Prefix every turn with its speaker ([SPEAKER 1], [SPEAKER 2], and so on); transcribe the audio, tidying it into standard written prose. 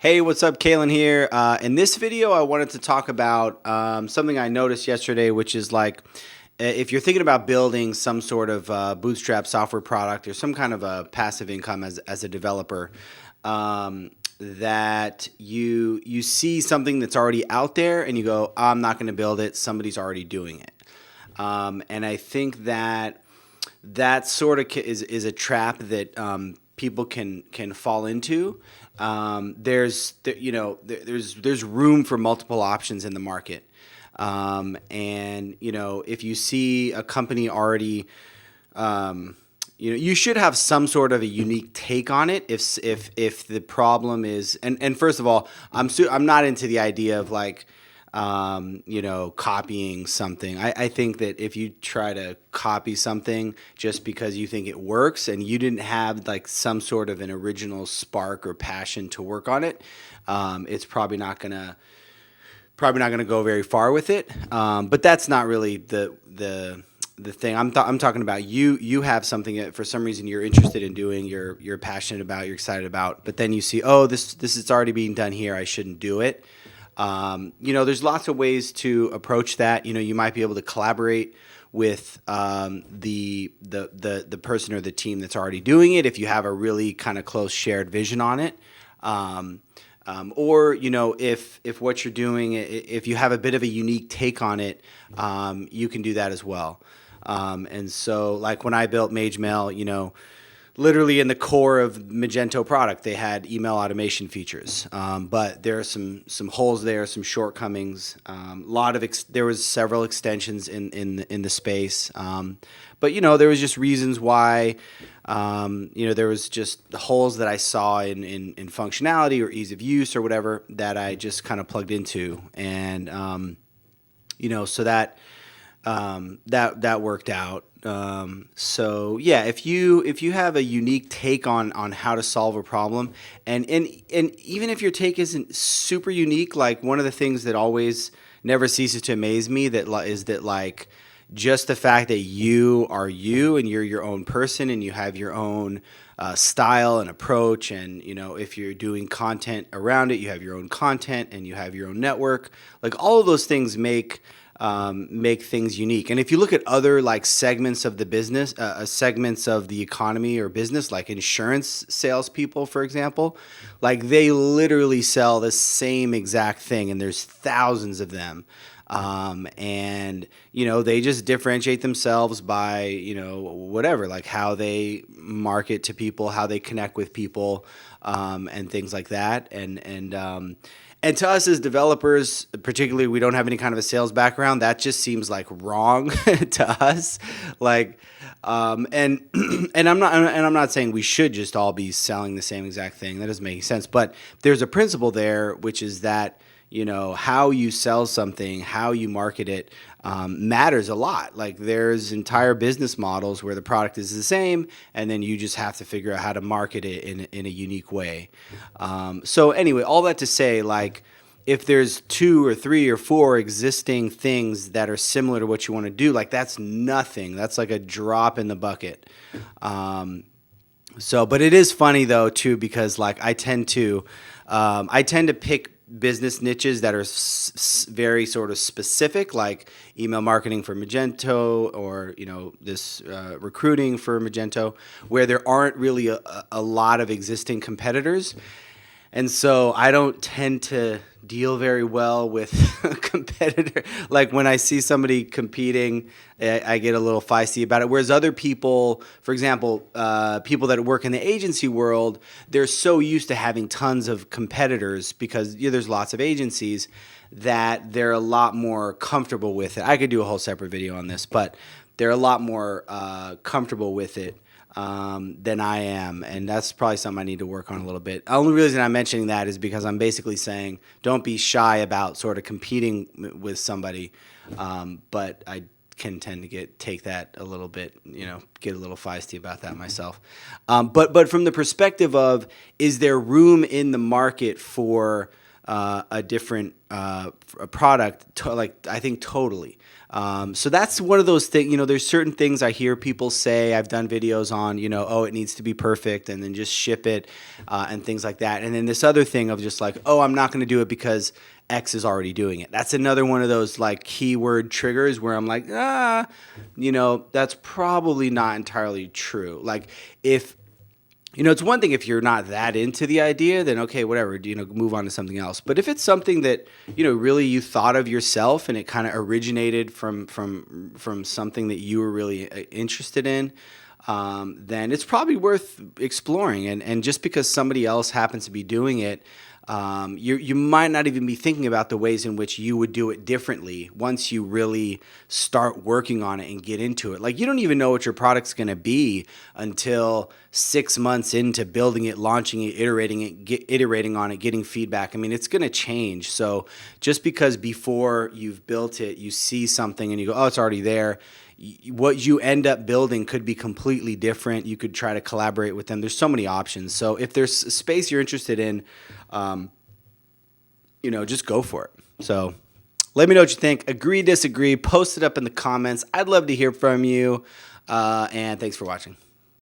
[SPEAKER 1] Hey, what's up? Kalen here. In this video, I wanted to talk about something I noticed yesterday, which is like if you're thinking about building some sort of bootstrap software product or some kind of a passive income as a developer, that you see something that's already out there and you go, I'm not going to build it. Somebody's already doing it. And I think that sort of is a trap that people can fall into. There's room for multiple options in the market, and if you see a company already, you should have some sort of a unique take on it. If the problem is, and first of all, I'm not into the idea of like copying something. I think that if you try to copy something just because you think it works and you didn't have like some sort of an original spark or passion to work on it, it's probably not gonna go very far with it. But that's not really the thing. I'm talking about you have something that for some reason you're interested in doing, you're passionate about, you're excited about, but then you see, oh, this is already being done here. I shouldn't do it. There's lots of ways to approach that. You might be able to collaborate with the person or the team that's already doing it if you have a really kind of close shared vision on it. Or if what you're doing, if you have a bit of a unique take on it, you can do that as well. And so, like when I built MageMail, literally in the core of Magento product, they had email automation features, but there are some holes there, some shortcomings. There was several extensions in the space, but there was just reasons why. There was just the holes that I saw in functionality or ease of use or whatever that I just kind of plugged into, and so that worked out. So yeah, if you have a unique take on how to solve a problem, and even if your take isn't super unique, like one of the things that always never ceases to amaze me is that like just the fact that you are you and you're your own person and you have your own style and approach, and if you're doing content around it, you have your own content and you have your own network. Like all of those things make things unique. And if you look at other like segments of the business, segments of the economy or business, like insurance salespeople, for example, like they literally sell the same exact thing, and there's thousands of them. And they just differentiate themselves by whatever, like how they market to people, how they connect with people, and things like that. And to us as developers, particularly, we don't have any kind of a sales background. That just seems like wrong to us. Like, and I'm not saying we should just all be selling the same exact thing. That doesn't make sense. But there's a principle there, which is that how you sell something, how you market it, matters a lot. Like there's entire business models where the product is the same, and then you just have to figure out how to market it in a unique way. So anyway, all that to say, like if there's 2 or 3 or 4 existing things that are similar to what you want to do, like that's nothing. That's like a drop in the bucket. But it is funny though too, because like I tend to pick business niches that are very sort of specific, like email marketing for Magento, or this recruiting for Magento, where there aren't really a lot of existing competitors. And so I don't tend to deal very well with a competitor. Like when I see somebody competing, I get a little feisty about it. Whereas other people, for example, people that work in the agency world, they're so used to having tons of competitors because there's lots of agencies that they're a lot more comfortable with it. I could do a whole separate video on this, but they're a lot more comfortable with it than I am, and that's probably something I need to work on a little bit. The only reason I'm mentioning that is because I'm basically saying don't be shy about sort of competing with somebody, but I can tend to take that a little bit, get a little feisty about that myself. But from the perspective of, is there room in the market for a different product, like I think totally. So that's one of those things, there's certain things I hear people say. I've done videos on, oh, it needs to be perfect and then just ship it and things like that. And then this other thing of just like, oh, I'm not going to do it because X is already doing it. That's another one of those like keyword triggers where I'm like, that's probably not entirely true. Like if, it's one thing if you're not that into the idea, then okay, whatever, move on to something else. But if it's something that, really you thought of yourself and it kind of originated from something that you were really interested in, then it's probably worth exploring. And just because somebody else happens to be doing it, you might not even be thinking about the ways in which you would do it differently once you really start working on it and get into it. Like you don't even know what your product's going to be until 6 months into building it, launching it, iterating on it, getting feedback. I mean, it's going to change. So just because before you've built it, you see something and you go, oh, it's already there. What you end up building could be completely different. You could try to collaborate with them. There's so many options. So if there's a space you're interested in, just go for it. So let me know what you think. Agree, disagree, post it up in the comments. I'd love to hear from you. And thanks for watching.